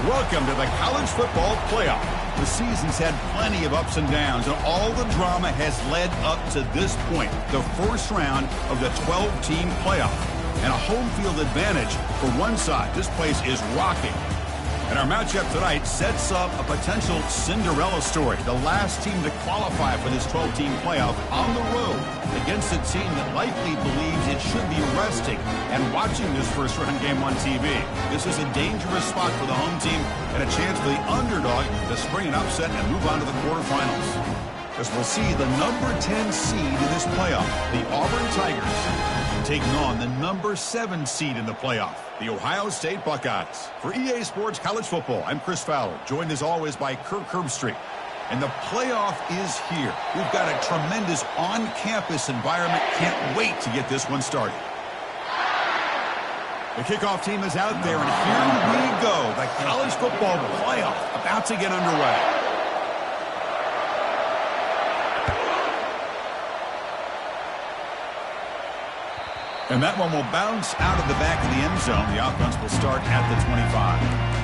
Welcome to the college football playoff. The season's had plenty of ups and downs, and all the drama has led up to this point, the first round of the 12-team playoff. And a home field advantage for one side. This place is rocking. And our matchup tonight sets up a potential Cinderella story. The last team to qualify for this 12-team playoff on the road against a team that likely believes it should be resting and watching this first-round game on TV. This is a dangerous spot for the home team and a chance for the underdog to spring an upset and move on to the quarterfinals. As we'll see the number 10 seed in this playoff, the Auburn Tigers, taking on the number 7 seed in the playoff, the Ohio State Buckeyes. For EA Sports College Football, I'm Chris Fowler, joined as always by Kirk Herbstreit. And the playoff is here. We've got a tremendous on-campus environment. Can't wait to get this one started. The kickoff team is out there, and here we go. The college football playoff about to get underway. And that one will bounce out of the back of the end zone. The offense will start at the 25.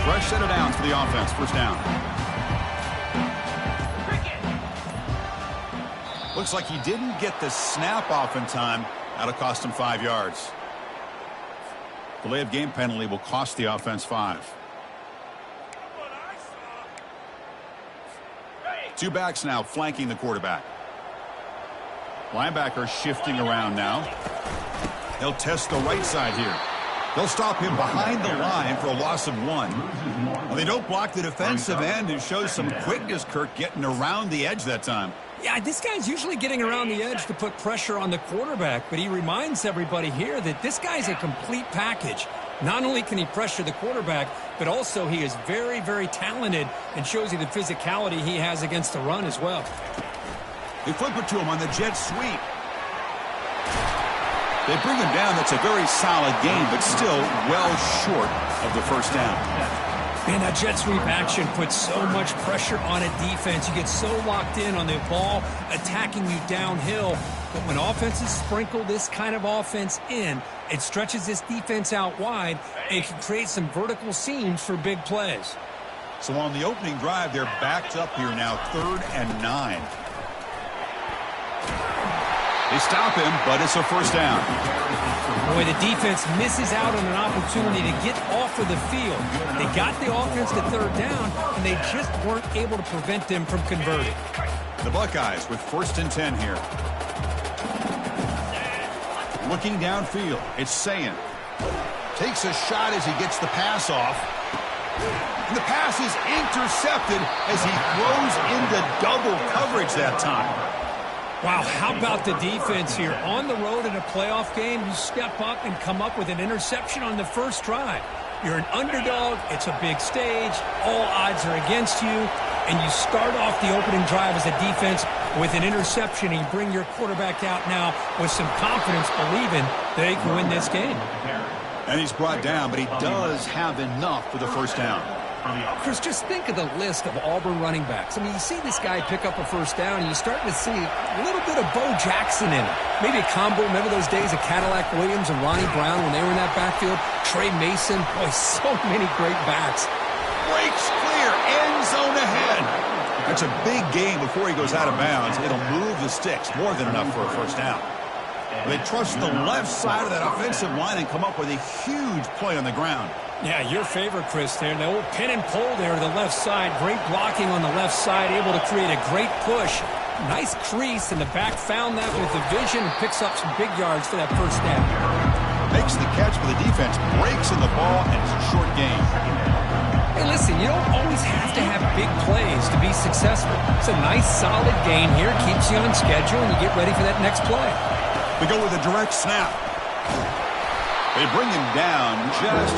Fresh set of downs for the offense. First down. Looks like he didn't get the snap off in time. That'll cost him 5 yards. Delay of game penalty will cost the offense 5. Two backs now flanking the quarterback. Linebacker shifting around now. They'll test the right side here. They'll stop him behind the line for a loss of 1. Well, they don't block the defensive end and shows some quickness, Kirk, getting around the edge that time. Yeah, this guy's usually getting around the edge to put pressure on the quarterback, but he reminds everybody here that this guy's a complete package. Not only can he pressure the quarterback, but also he is very, very talented and shows you the physicality he has against the run as well. They flip it to him on the jet sweep. They bring him down. That's a very solid game, but still well short of the first down. Man, that jet sweep action puts so much pressure on a defense. You get so locked in on the ball attacking you downhill. But when offenses sprinkle this kind of offense in, it stretches this defense out wide and can create some vertical seams for big plays. So on the opening drive, they're backed up here now, 3rd and 9. They stop him, but it's a first down. Boy, the defense misses out on an opportunity to get off of the field. They got the offense to 3rd down, and they just weren't able to prevent them from converting. The Buckeyes with 1st and 10 here. Looking downfield, it's Sayin. Takes a shot as he gets the pass off. And the pass is intercepted as he throws into double coverage that time. Wow, how about the defense here? On the road in a playoff game, you step up and come up with an interception on the first drive. You're an underdog. It's a big stage. All odds are against you. And you start off the opening drive as a defense with an interception, and you bring your quarterback out now with some confidence, believing that he can win this game. And he's brought down, but he does have enough for the first down. Chris, just think of the list of Auburn running backs. I mean, you see this guy pick up a first down, and you start to see a little bit of Bo Jackson in it. Maybe a combo. Remember those days of Cadillac Williams and Ronnie Brown when they were in that backfield? Trey Mason. Boy, so many great backs. Breaks clear. End zone ahead. That's a big gain before he goes out of bounds. It'll move the sticks. More than enough for a first down. They trust the left side of that offensive line and come up with a huge play on the ground. Yeah, your favorite, Chris, there. The old pin and pull there to the left side. Great blocking on the left side, able to create a great push. Nice crease, and the back found that with the vision and picks up some big yards for that first down. Makes the catch for the defense, breaks in the ball, and it's a short gain. Hey, listen, you don't always have to have big plays to be successful. It's a nice, solid gain here. Keeps you on schedule, and you get ready for that next play. They go with a direct snap. They bring him down just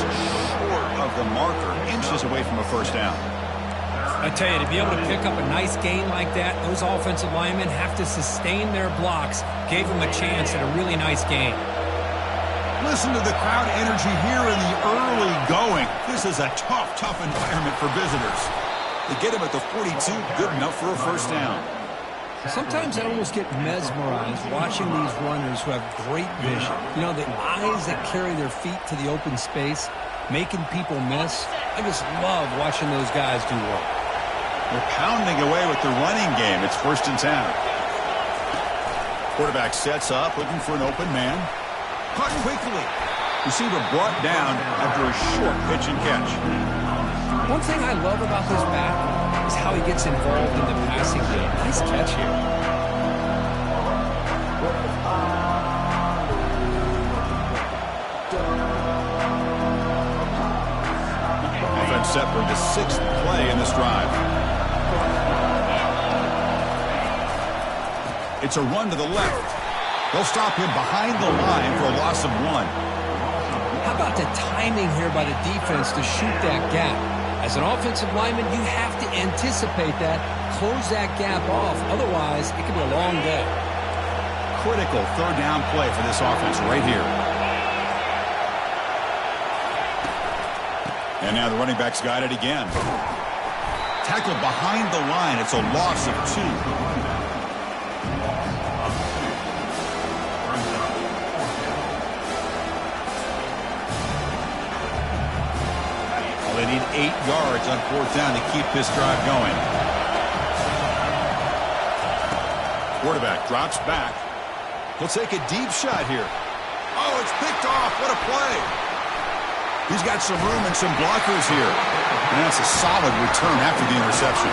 short of the marker, inches away from a first down. I tell you, to be able to pick up a nice gain like that, those offensive linemen have to sustain their blocks. Gave them a chance at a really nice game. Listen to the crowd energy here in the early going. This is a tough environment for visitors. They get him at the 42, good enough for a first down. Sometimes I almost get mesmerized watching these runners who have great vision. You know, the eyes that carry their feet to the open space, making people miss. I just love watching those guys do work. They're pounding away with the running game. It's 1st and 10. Quarterback sets up, looking for an open man. Caught quickly. Receiver brought down after a short pitch and catch. One thing I love about this back is how he gets involved in the passing game. Nice catch here. Offense set for the 6th play in this drive. It's a run to the left. They'll stop him behind the line for a loss of 1. How about the timing here by the defense to shoot that gap? As an offensive lineman, you have to anticipate that, close that gap off. Otherwise, it could be a long day. Critical 3rd down play for this offense right here. And now the running back's got it again. Tackled behind the line. It's a loss of 2. They need 8 yards on 4th down to keep this drive going. Quarterback drops back. He'll take a deep shot here. Oh, it's picked off. What a play. He's got some room and some blockers here. And that's a solid return after the interception.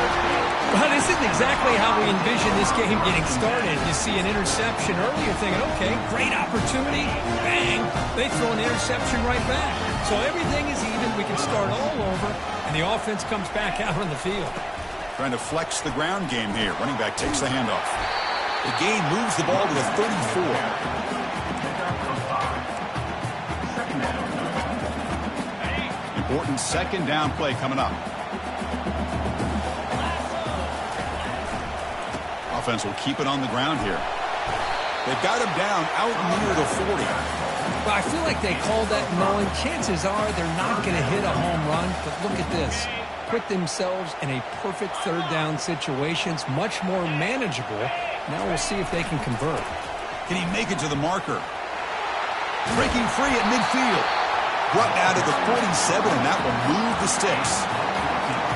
Well, this isn't exactly how we envision this game getting started. You see an interception early, you're thinking, okay, great opportunity. Bang. They throw an interception right back. So everything is even. We can start all over, and the offense comes back out on the field. Trying to flex the ground game here. Running back takes the handoff. The gain moves the ball to the 34. Important 2nd down play coming up. Offense will keep it on the ground here. They've got him down out near the 40. Well, I feel like they called that knowing chances are they're not going to hit a home run. But look at this. Put themselves in a perfect 3rd down situation. It's much more manageable. Now we'll see if they can convert. Can he make it to the marker? Breaking free at midfield. Brought down to the 47, and that will move the sticks.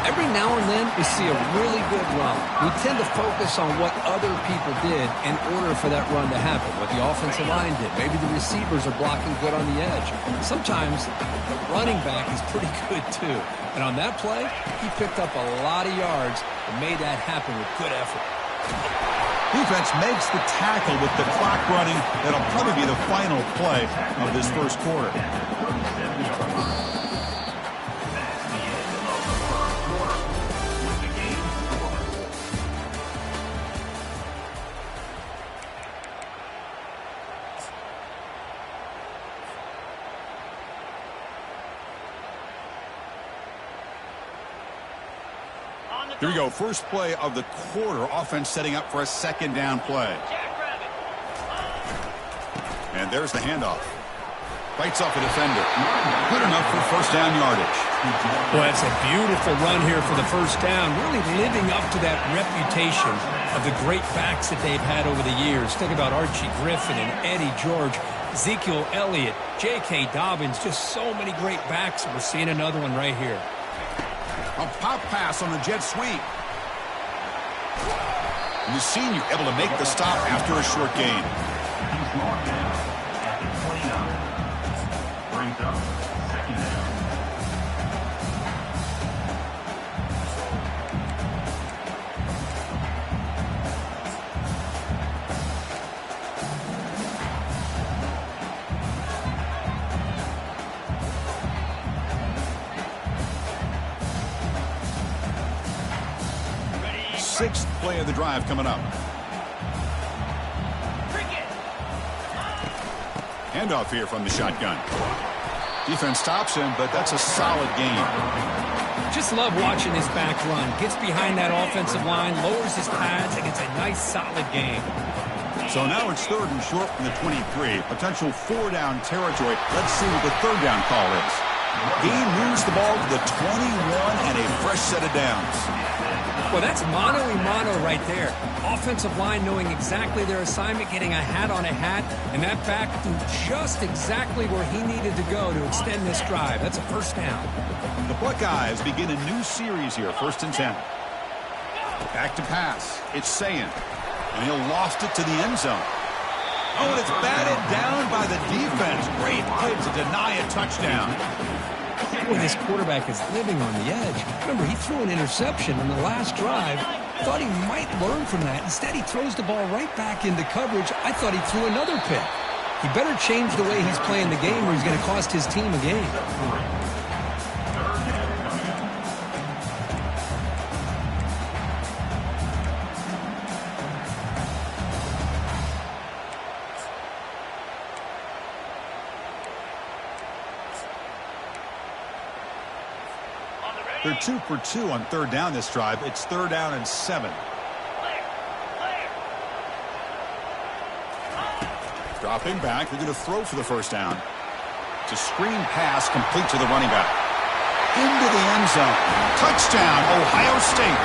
Every now and then we see a really good run. We tend to focus on what other people did in order for that run to happen, what the offensive line did. Maybe the receivers are blocking good on the edge. Sometimes the running back is pretty good too. And on that play, he picked up a lot of yards and made that happen with good effort. Defense makes the tackle with the clock running. That'll probably be the final play of this 1st quarter. Here we go. First play of the quarter. Offense setting up for a 2nd down play. And there's the handoff. Fights off a defender. Good enough for 1st down yardage. Well, it's a beautiful run here for the 1st down. Really living up to that reputation of the great backs that they've had over the years. Think about Archie Griffin and Eddie George, Ezekiel Elliott, J.K. Dobbins. Just so many great backs. We're seeing another one right here. A pop pass on the jet sweep. And the senior able to make the stop after a short gain. Brings up 2nd down. Sixth play of the drive coming up. Handoff here from the shotgun. Defense stops him, but that's a solid gain. Just love watching this back run. Gets behind that offensive line, lowers his pads, and gets a nice solid gain. So now it's 3rd and short from the 23. Potential 4-down territory. Let's see what the 3rd down call is. Gain moves the ball to the 21 and a fresh set of downs. Well, that's mano-a-mano right there. Offensive line knowing exactly their assignment, getting a hat on a hat, and that back threw just exactly where he needed to go to extend this drive. That's a first down. The Buckeyes begin a new series here, 1st and 10. Back to pass. It's Sayin. And he'll lost it to the end zone. Oh, and it's batted down by the defense. Great play to deny a touchdown. Boy, this quarterback is living on the edge. Remember, he threw an interception on the last drive. Thought he might learn from that. Instead, he throws the ball right back into coverage. I thought he threw another pick. He better change the way he's playing the game or he's going to cost his team a game. They're 2 for 2 on 3rd down this drive. It's 3rd down and 7. Dropping back. They're going to throw for the first down. It's a screen pass complete to the running back. Into the end zone. Touchdown, Ohio State.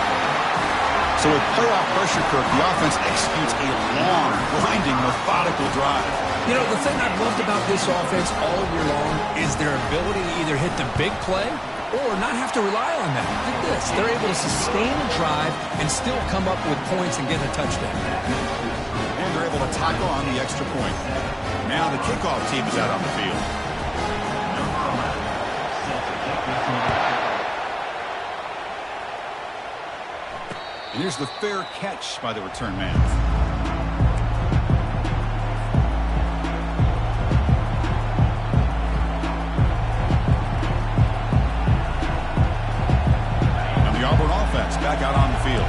So with playoff pressure, Kirk, the offense executes a long, grinding, methodical drive. You know, the thing I've loved about this offense all year long is their ability to either hit the big play or not have to rely on that. Like this. They're able to sustain a drive and still come up with points and get a touchdown. And they're able to tackle on the extra point. Now the kickoff team is out on the field. And here's the fair catch by the return man. Auburn offense back out on the field.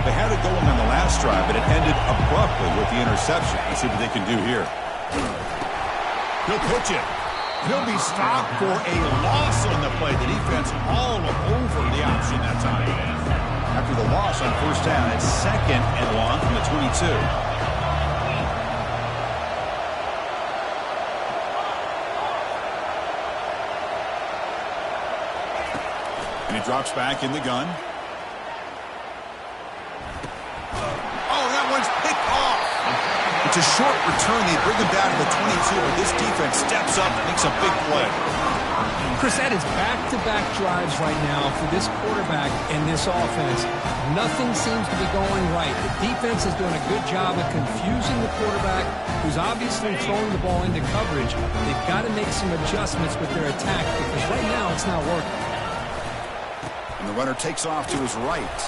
They had it going on the last drive, but it ended abruptly with the interception. Let's see what they can do here. He'll pitch it. He'll be stopped for a loss on the play. The defense all over the option that time. After the loss on 1st down, it's 2nd and long from the 22. And he drops back in the gun. Oh, that one's picked off. It's a short return. They bring him down to the 22, but this defense steps up and makes a big play. Chris, that is back-to-back drives right now for this quarterback and this offense. Nothing seems to be going right. The defense is doing a good job of confusing the quarterback, who's obviously throwing the ball into coverage. They've got to make some adjustments with their attack because right now it's not working. And the runner takes off to his right.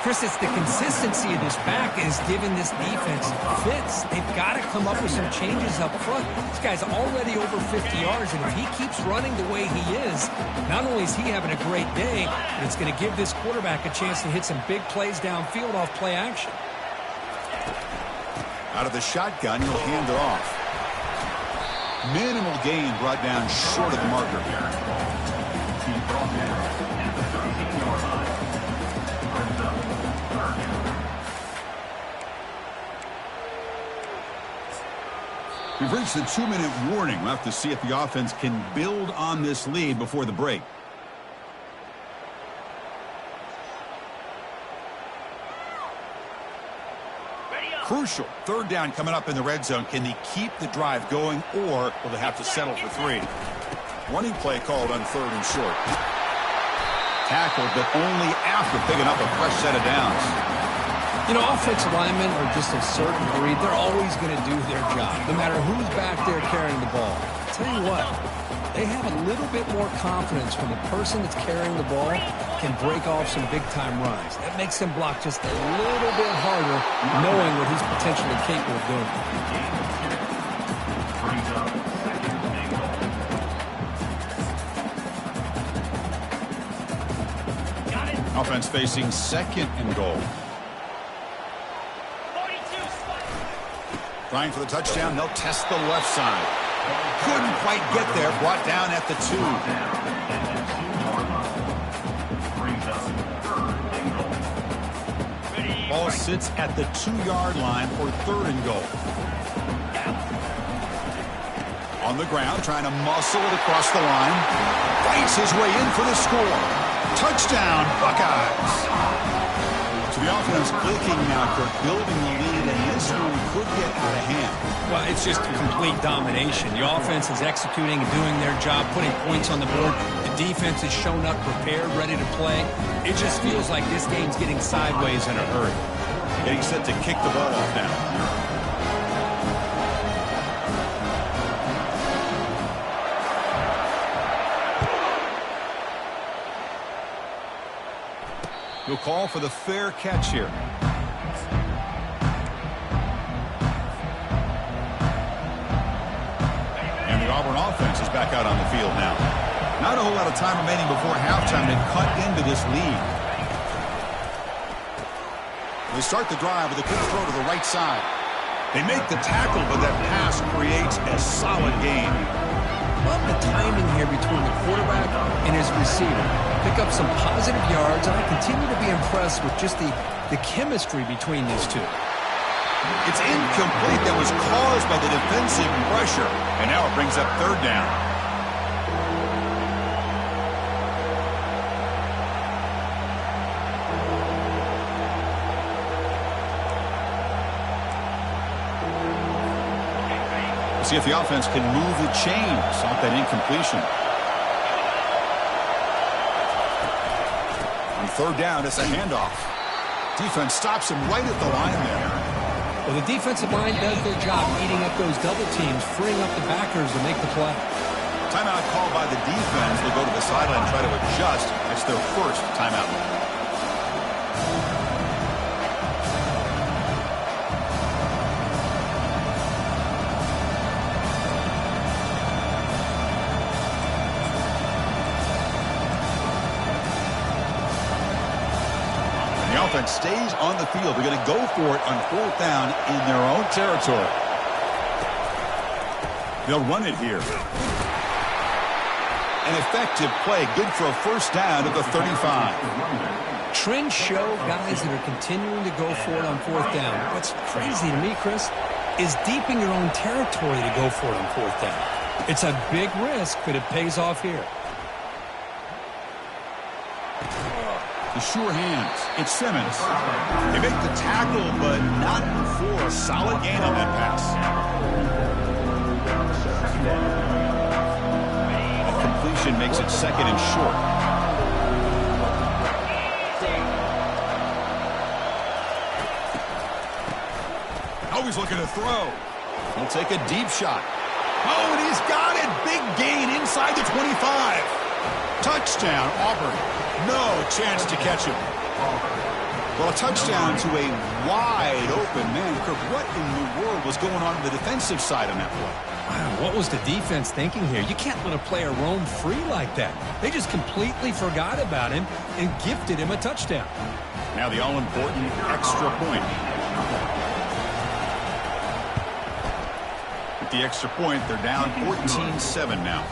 Chris, it's the consistency of this back is giving this defense fits. They've got to come up with some changes up front. This guy's already over 50 yards, and if he keeps running the way he is, not only is he having a great day, but it's going to give this quarterback a chance to hit some big plays downfield off play action. Out of the shotgun, he'll hand it off. Minimal gain brought down short of the marker here. We've reached the 2-minute warning. We'll have to see if the offense can build on this lead before the break. Crucial. 3rd down coming up in the red zone. Can they keep the drive going, or will they have to settle for 3? Running play called on 3rd and short. Tackled, but only after picking up a fresh set of downs. You know, offensive linemen are just a certain breed. They're always going to do their job, no matter who's back there carrying the ball. I'll tell you what, they have a little bit more confidence when the person that's carrying the ball can break off some big-time runs. That makes them block just a little bit harder, knowing what he's potentially capable of doing. Offense facing 2nd and goal. Trying for the touchdown, they'll test the left side. Couldn't quite get there, brought down at the 2. ball sits at the 2-yard line for 3rd and goal. On the ground, trying to muscle it across the line. Fights his way in for the score. Touchdown, Buckeyes. So the offense clicking now, Kirk, building the lead, and this one could get out of hand. Well, it's just complete domination. The offense is executing and doing their job, putting points on the board. The defense has shown up, prepared, ready to play. It just feels like this game's getting sideways in a hurry. Getting set to kick the ball off now. He'll call for the fair catch here. And the Auburn offense is back out on the field now. Not a whole lot of time remaining before halftime to cut into this lead. They start the drive with a quick throw to the right side. They make the tackle, but that pass creates a solid gain. Love the timing here between the quarterback and his receiver. Pick up some positive yards, and I continue to be impressed with just the chemistry between these two. It's incomplete. That was caused by the defensive pressure, and now it brings up 3rd down. See if the offense can move the chains off that incompletion. On 3rd down, it's a handoff. Defense stops him right at the line there. Well, the defensive line does their job eating up those double teams, freeing up the backers to make the play. Timeout called by the defense. They'll go to the sideline and try to adjust. It's their first timeout. Offense stays on the field. They're going to go for it on 4th down in their own territory. They'll run it here. An effective play, good for a 1st down at the 35. Trends show guys that are continuing to go for it on 4th down. What's crazy to me, Chris, is deep in your own territory to go for it on 4th down. It's a big risk, but it pays off here. The sure hands. It's Simmons. They make the tackle, but not before a solid gain on that pass. A completion makes it 2nd and short. Always looking to throw. He'll take a deep shot. Oh, and he's got it. Big gain inside the 25. Touchdown, Auburn. No chance to catch him. Well, a touchdown to a wide open man. Kirk, what in the world was going on the defensive side on that play? Wow, what was the defense thinking here? You can't let a player roam free like that. They just completely forgot about him and gifted him a touchdown. Now the all-important extra point. With the extra point, they're down 14-7 now.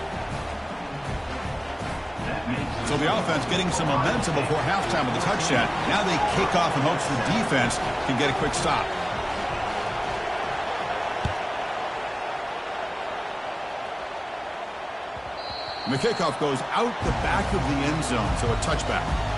So the offense getting some momentum before halftime with the touchdown. Now they kick off in hopes the defense can get a quick stop. And the kickoff goes out the back of the end zone, so a touchback.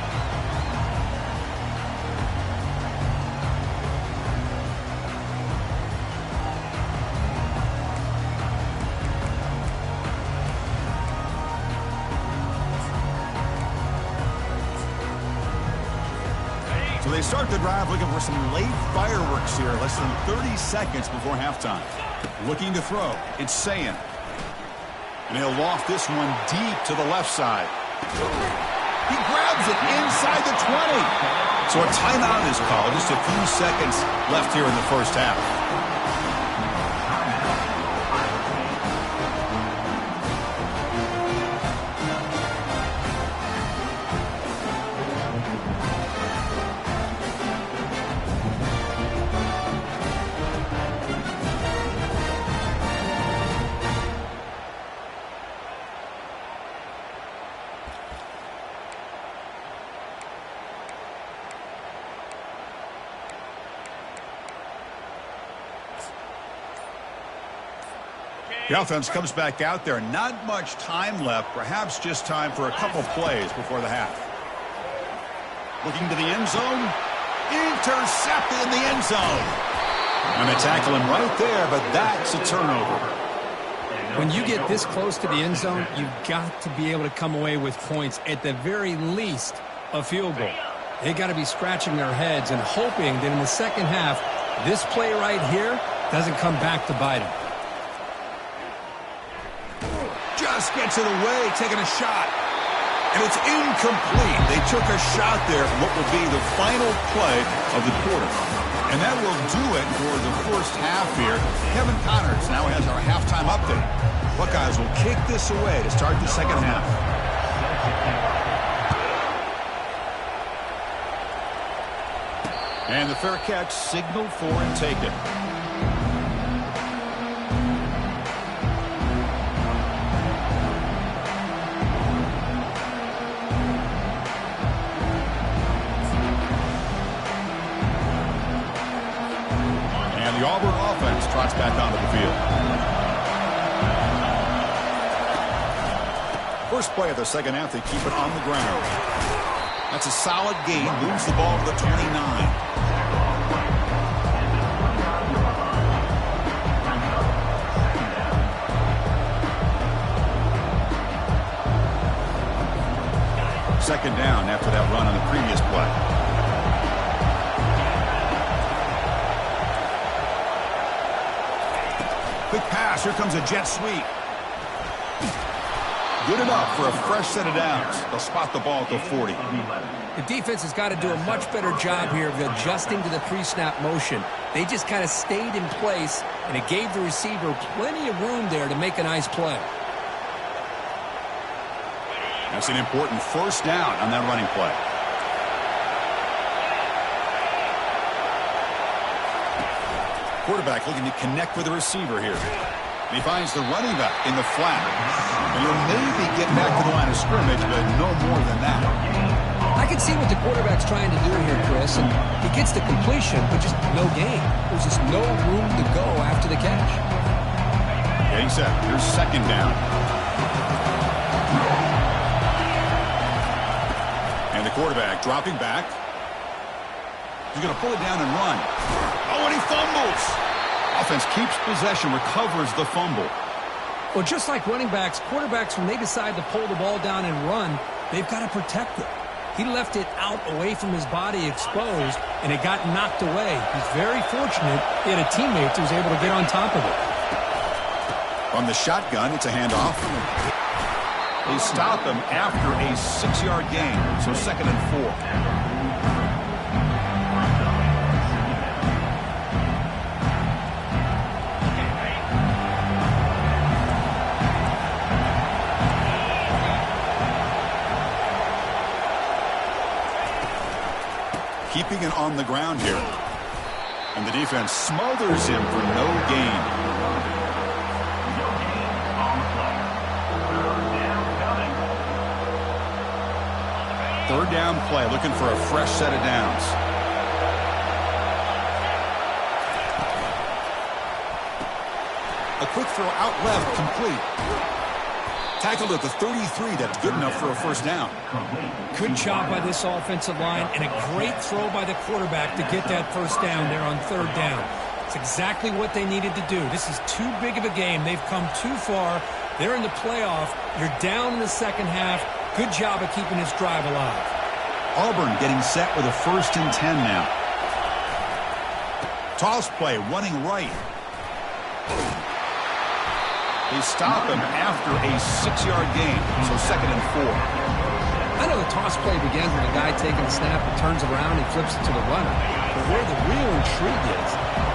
So they start the drive looking for some late fireworks here, less than 30 seconds before halftime. Looking to throw. It's Sayin. And he'll loft this one deep to the left side. He grabs it inside the 20. So a timeout is called. Just a few seconds left here in the first half. The offense comes back out there. Not much time left. Perhaps just time for a couple plays before the half. Looking to the end zone. Intercepted in the end zone. And they tackle him right there, but that's a turnover. When you get this close to the end zone, you've got to be able to come away with points. At the very least, a field goal. They got to be scratching their heads and hoping that in the second half, this play right here doesn't come back to bite them. Just gets it away, taking a shot. And it's incomplete. They took a shot there from what will be the final play of the quarter. And that will do it for the first half here. Kevin Connors now has our halftime update. Buckeyes will kick this away to start the second half. And the fair catch signaled for and taken. The Auburn offense trots back onto the field. First play of the second half, they keep it on the ground. That's a solid gain. Moves the ball to the 29. Second down after that run on the previous play. Quick pass. Here comes a jet sweep. Good enough for a fresh set of downs. They'll spot the ball at the 40. The defense has got to do a much better job here of adjusting to the pre-snap motion. They just kind of stayed in place, and it gave the receiver plenty of room there to make a nice play. That's an important first down on that running play. Quarterback looking to connect with the receiver here. And he finds the running back in the flat. And he'll maybe get back to the line of scrimmage, but no more than that. I can see what the quarterback's trying to do here, Chris. And he gets the completion, but just no gain. There's just no room to go after the catch. Getting set. Here's second down. And the quarterback dropping back. He's going to pull it down and run. Oh, and he fumbles. Offense keeps possession, recovers the fumble. Well, just like running backs, quarterbacks, when they decide to pull the ball down and run, they've got to protect it. He left it out away from his body exposed, and it got knocked away. He's very fortunate he had a teammate who was able to get on top of it. From the shotgun, it's a handoff. They stop him after a 6-yard gain, so 2nd and 4. Keeping it on the ground here. And the defense smothers him for no gain. Third down play, looking for a fresh set of downs. A quick throw out left, complete. Tackled at the 33. That's good enough for a first down. Good job by this offensive line, and a great throw by the quarterback to get that first down there on third down. It's exactly what they needed to do. This is too big of a game. They've come too far. They're in the playoff. You're down in the second half. Good job of keeping this drive alive. Auburn getting set with a 1st and 10 now. Toss play, running right. They stop him after a 6-yard gain, so 2nd and 4. I know the toss play begins with a guy taking the snap and turns around and flips it to the runner. But where the real intrigue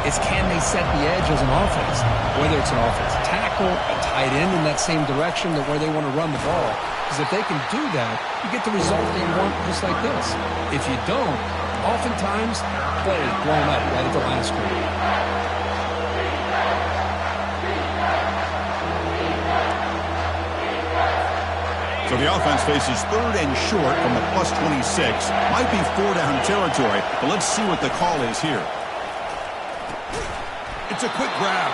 is can they set the edge as an offense? Whether it's an offensive tackle, a tight end in that same direction that where they want to run the ball. Because if they can do that, you get the result that you want just like this. If you don't, oftentimes, play is blown up right at the line of scrimmage. So the offense faces 3rd and short from the +26. Might be 4-down territory, but let's see what the call is here. It's a quick grab.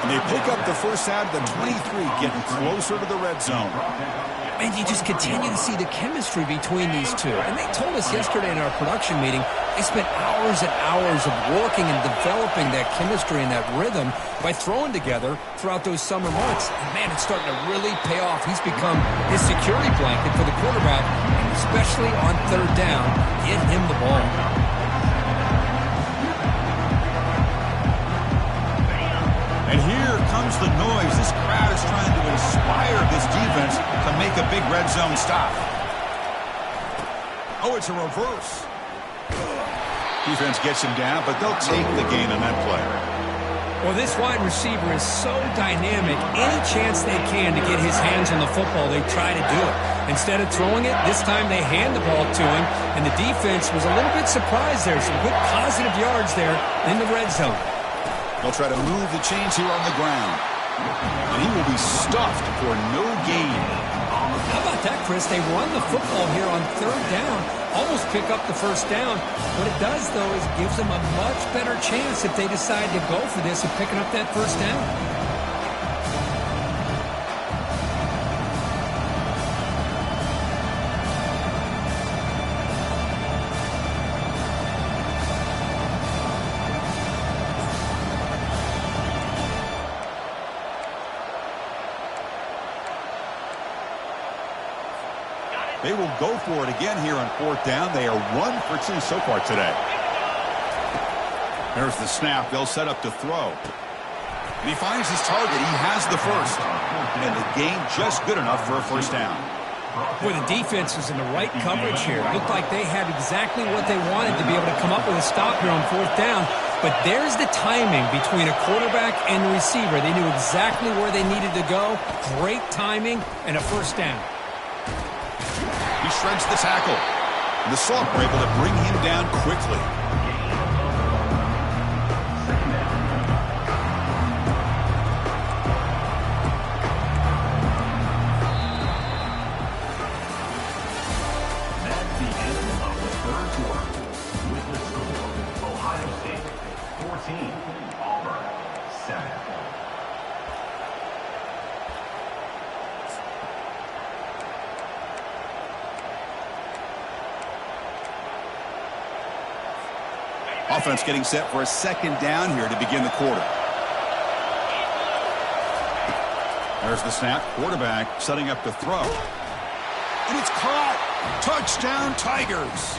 And they pick up the first out of the 23, getting closer to the red zone. And you just continue to see the chemistry between these two. And they told us yesterday in our production meeting, they spent hours and hours of working and developing that chemistry and that rhythm by throwing together throughout those summer months. And, man, it's starting to really pay off. He's become his security blanket for the quarterback, and especially on third down, get him the ball. And here comes the noise. This crowd is trying to inspire this defense to make a big red zone stop. Oh, it's a reverse. Defense gets him down, but they'll take the gain on that play. Well, this wide receiver is so dynamic. Any chance they can to get his hands on the football, they try to do it. Instead of throwing it, this time they hand the ball to him, and the defense was a little bit surprised there. Some good positive yards there in the red zone. They'll try to move the chains here on the ground. And he will be stuffed for no gain. How about that, Chris? They run the football here on third down, almost pick up the first down. What it does, though, is gives them a much better chance if they decide to go for this of picking up that first down. They will go for it again here on fourth down. They are 1 for 2 so far today. There's the snap. They'll set up to throw. And he finds his target. He has the first. And the gain just good enough for a first down. Boy, the defense is in the right coverage here. Looked like they had exactly what they wanted to be able to come up with a stop here on fourth down. But there's the timing between a quarterback and the receiver. They knew exactly where they needed to go. Great timing and a first down. He shreds the tackle. And the Soft were able to bring him down quickly. That's the end of the third quarter. With the score, Ohio State 14, Auburn 7. Offense getting set for a second down here to begin the quarter. There's the snap. Quarterback setting up to throw. And it's caught. Touchdown, Tigers.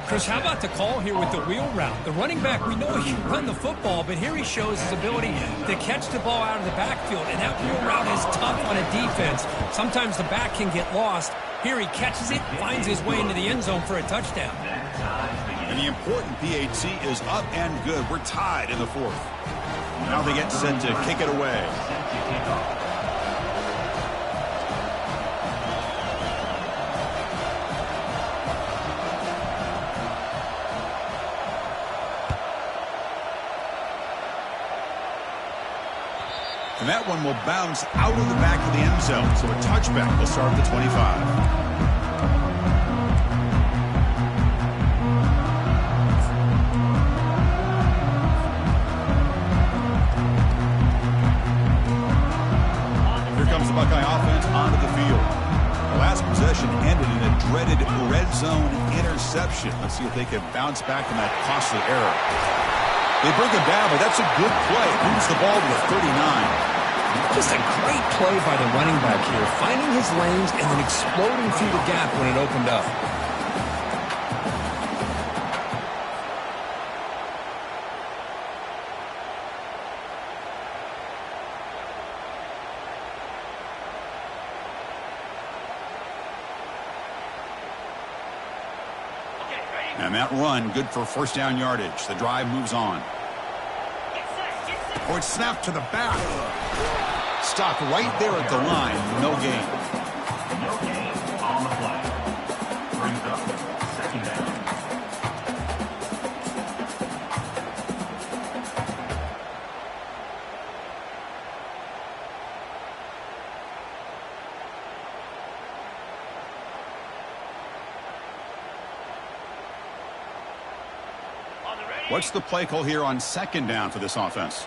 Chris, how about the call here with the wheel route? The running back, we know he can run the football, but here he shows his ability to catch the ball out of the backfield, and that wheel route is tough on a defense. Sometimes the back can get lost. Here he catches it, finds his way into the end zone for a touchdown. And the important PAT is up and good. We're tied in the fourth. Now they get set to kick it away. And that one will bounce out of the back of the end zone. So a touchback will start at the 25. Here comes the Buckeye offense onto the field. The last possession ended in a dreaded red zone interception. Let's see if they can bounce back from that costly error. They bring him down, but that's a good play. Moves the ball to the 39. Just a great play by the running back here, finding his lanes and then exploding through the gap when it opened up. And that run, good for first down yardage. The drive moves on. Oh, it's snapped to the back. Stopped right there at the line. No gain. No gain on the play. Brings up second down. What's the play call here on second down for this offense?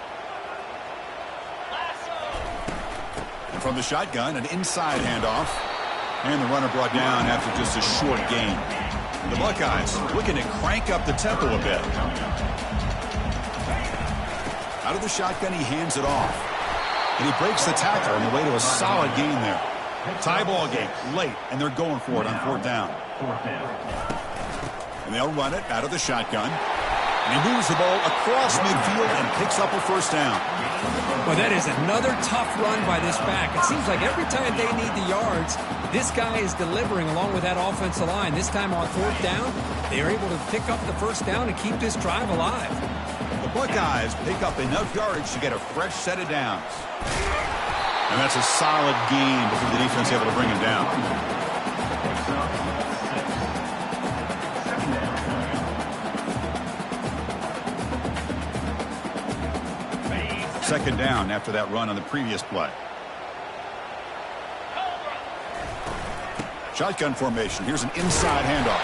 from the shotgun, an inside handoff. And the runner brought down after just a short gain. The Buckeyes looking to crank up the tempo a bit. Out of the shotgun, he hands it off. And he breaks the tackle on the way to a solid gain there. Tie ball game late, and they're going for it on fourth down. And they'll run it out of the shotgun. And he moves the ball across midfield and picks up a first down. Well, that is another tough run by this back. It seems like every time they need the yards, this guy is delivering along with that offensive line. This time on fourth down, they are able to pick up the first down and keep this drive alive. The Buckeyes pick up enough yards to get a fresh set of downs. And that's a solid gain before the defense able to bring him down. Second down after that run on the previous play. Shotgun formation. Here's an inside handoff.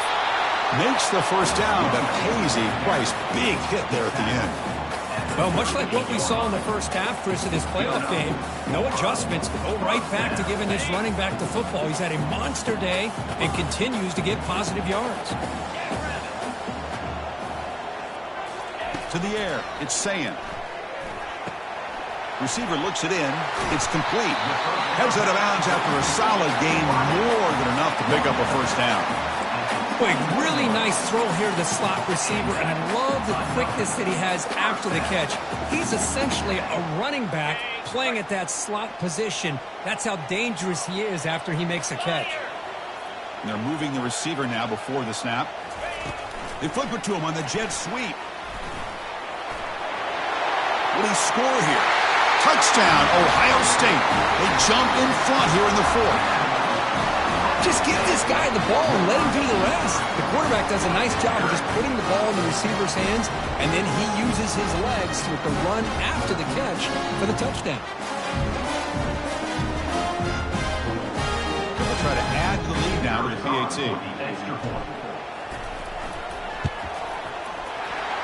Makes the first down, but pays a price. Big hit there at the end. Well, much like what we saw in the first half, Chris, of this playoff game, no adjustments. Go right back to giving this running back the football. He's had a monster day and continues to get positive yards. To the air. It's Sayin. Receiver looks it in. It's complete. Heads out of bounds after a solid gain, more than enough to pick up a first down. Boy, really nice throw here to the slot receiver, and I love the quickness that he has after the catch. He's essentially a running back playing at that slot position. That's how dangerous he is after he makes a catch. And they're moving the receiver now before the snap. They flip it to him on the jet sweep. Will he score here? Touchdown, Ohio State. They jump in front here in the fourth. Just give this guy the ball and let him do the rest. The quarterback does a nice job of just putting the ball in the receiver's hands, and then he uses his legs to run after the catch for the touchdown. They'll try to add to the lead now with the PAT.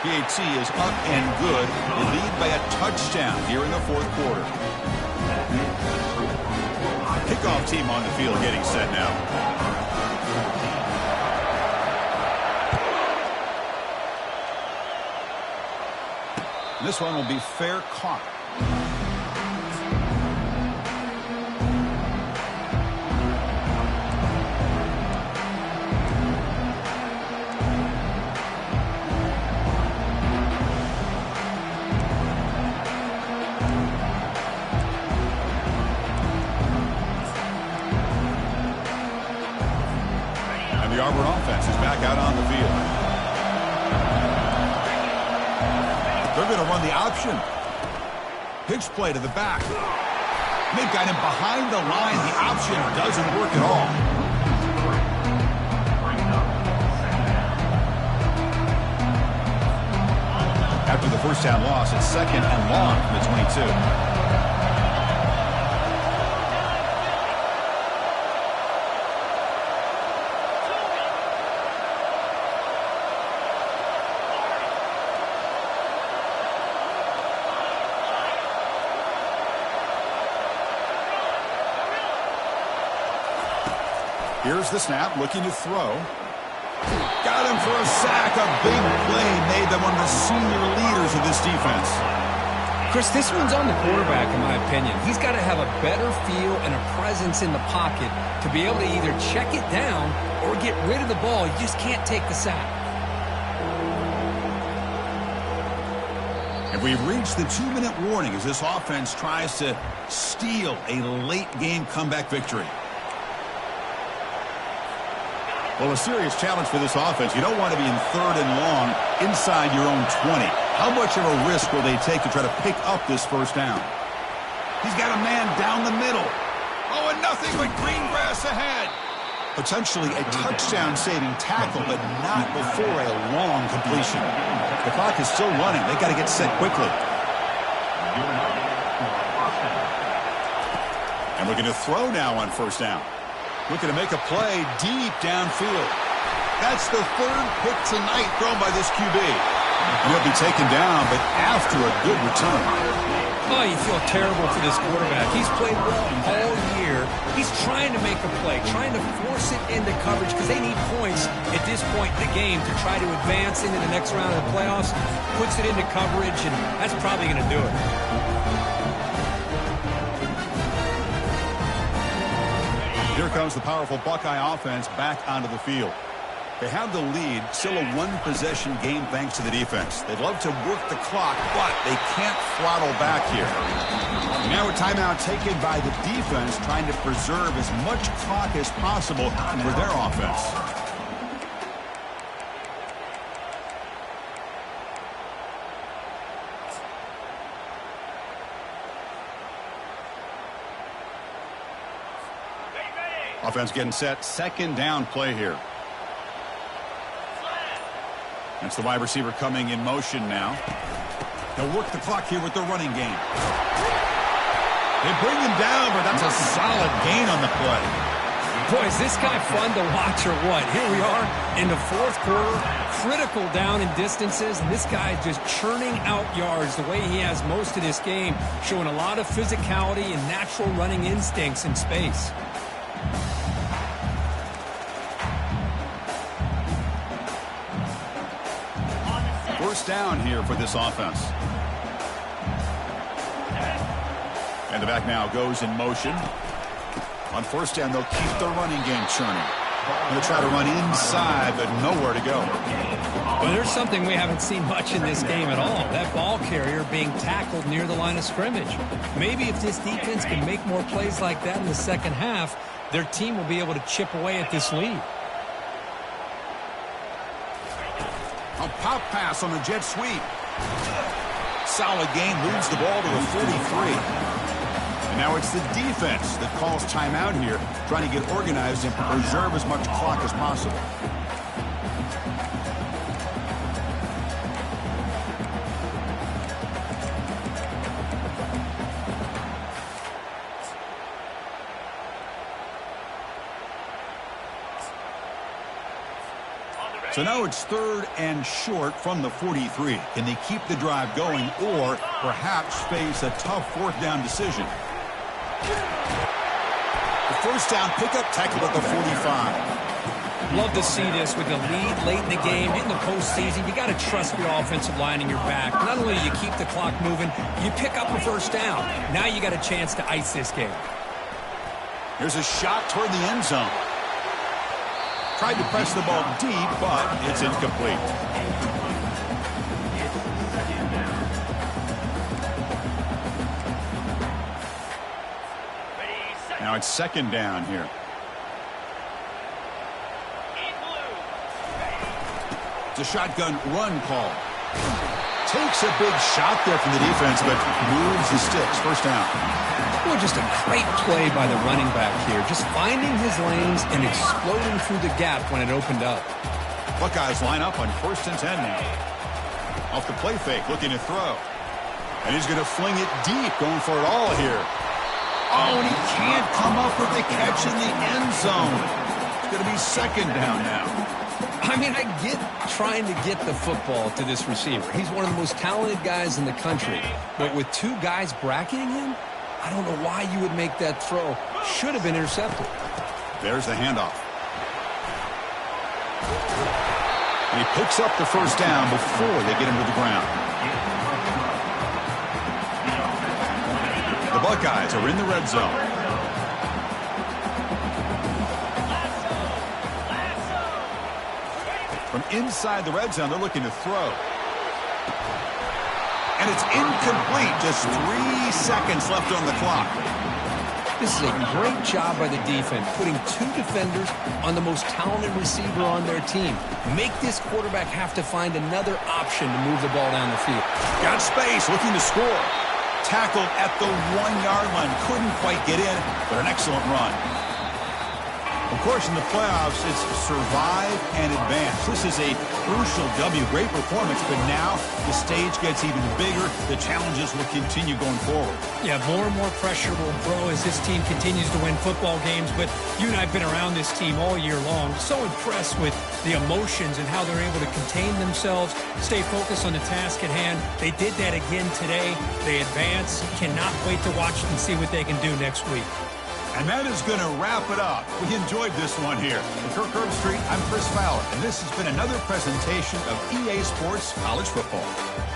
PAT is up and good. They lead by a touchdown here in the fourth quarter. Kickoff team on the field getting set now. And this one will be fair caught. The Auburn offense is back out on the field. They're going to run the option. Pitch play to the back. They've got him behind the line. The option doesn't work at all. After the first down loss, it's second and long from the 22. Here's the snap, looking to throw. Got him for a sack. A big play made them one of the senior leaders of this defense. Chris, this one's on the quarterback, in my opinion. He's got to have a better feel and a presence in the pocket to be able to either check it down or get rid of the ball. You just can't take the sack. And we've reached the 2-minute warning as this offense tries to steal a late-game comeback victory. Well, a serious challenge for this offense. You don't want to be in third and long inside your own 20. How much of a risk will they take to try to pick up this first down? He's got a man down the middle. Oh, and nothing but green grass ahead. Potentially a touchdown-saving tackle, but not before a long completion. The clock is still running. They've got to get set quickly. And looking to throw now on first down. Looking to make a play deep downfield. That's the third pick tonight thrown by this QB. And he'll be taken down, but after a good return. Oh, you feel terrible for this quarterback. He's played well all He's trying to make a play, trying to force it into coverage because they need points at this point in the game to try to advance into the next round of the playoffs. Puts it into coverage, and that's probably going to do it. Here comes the powerful Buckeye offense back onto the field. They have the lead, still a one-possession game thanks to the defense. They'd love to work the clock, but they can't throttle back here. Now a timeout taken by the defense, trying to preserve as much clock as possible for their offense. Offense getting set, second down play here. That's the wide receiver coming in motion now. They'll work the clock here with their running game. They bring him down, but that's a solid gain on the play. Boy, is this guy fun to watch or what? Here we are in the fourth quarter, critical down in distances, and this guy is just churning out yards the way he has most of this game, showing a lot of physicality and natural running instincts in space. First down here for this offense. And the back now goes in motion. On first down, they'll keep their running game churning. They'll try to run inside, but nowhere to go. Well, there's something we haven't seen much in this game at all. That ball carrier being tackled near the line of scrimmage. Maybe if this defense can make more plays like that in the second half, their team will be able to chip away at this lead. A pop pass on a jet sweep. Solid gain, moves the ball to the 43. And now it's the defense that calls timeout here, trying to get organized and preserve as much clock as possible. So now it's third and short from the 43. Can they keep the drive going or perhaps face a tough fourth down decision? The first down pickup tackle at the 45. Love to see this with the lead late in the game, in the postseason. You got to trust your offensive line in your back. Not only do you keep the clock moving, you pick up a first down. Now you got a chance to ice this game. Here's a shot toward the end zone. Tried to press the ball deep, but it's incomplete. Now it's second down here. It's a shotgun run call. Takes a big shot there from the defense, but moves the sticks. First down. Well, just a great play by the running back here. Just finding his lanes and exploding through the gap when it opened up. Buckeyes line up on 1st and 10 now. Off the play fake, looking to throw. And he's going to fling it deep, going for it all here. Oh, and he can't come up with the catch in the end zone. It's going to be second down now. I mean, I get trying to get the football to this receiver. He's one of the most talented guys in the country. But with two guys bracketing him, I don't know why you would make that throw. Should have been intercepted. There's the handoff. And he picks up the first down before they get him to the ground. The Buckeyes are in the red zone. From inside the red zone, they're looking to throw. And it's incomplete. Just 3 seconds left on the clock. This is a great job by the defense, putting two defenders on the most talented receiver on their team. Make this quarterback have to find another option to move the ball down the field. Got space, looking to score. Tackled at the 1-yard line. Couldn't quite get in, but an excellent run. Of course, in the playoffs, it's survive and advance. This is a crucial W. Great performance, but now the stage gets even bigger. The challenges will continue going forward. Yeah, more and more pressure will grow as this team continues to win football games. But you and I have been around this team all year long. So impressed with the emotions and how they're able to contain themselves, stay focused on the task at hand. They did that again today. They advance. Cannot wait to watch and see what they can do next week. And that is going to wrap it up. We enjoyed this one here. For Kirk Herbstreit, I'm Chris Fowler, and this has been another presentation of EA Sports College Football.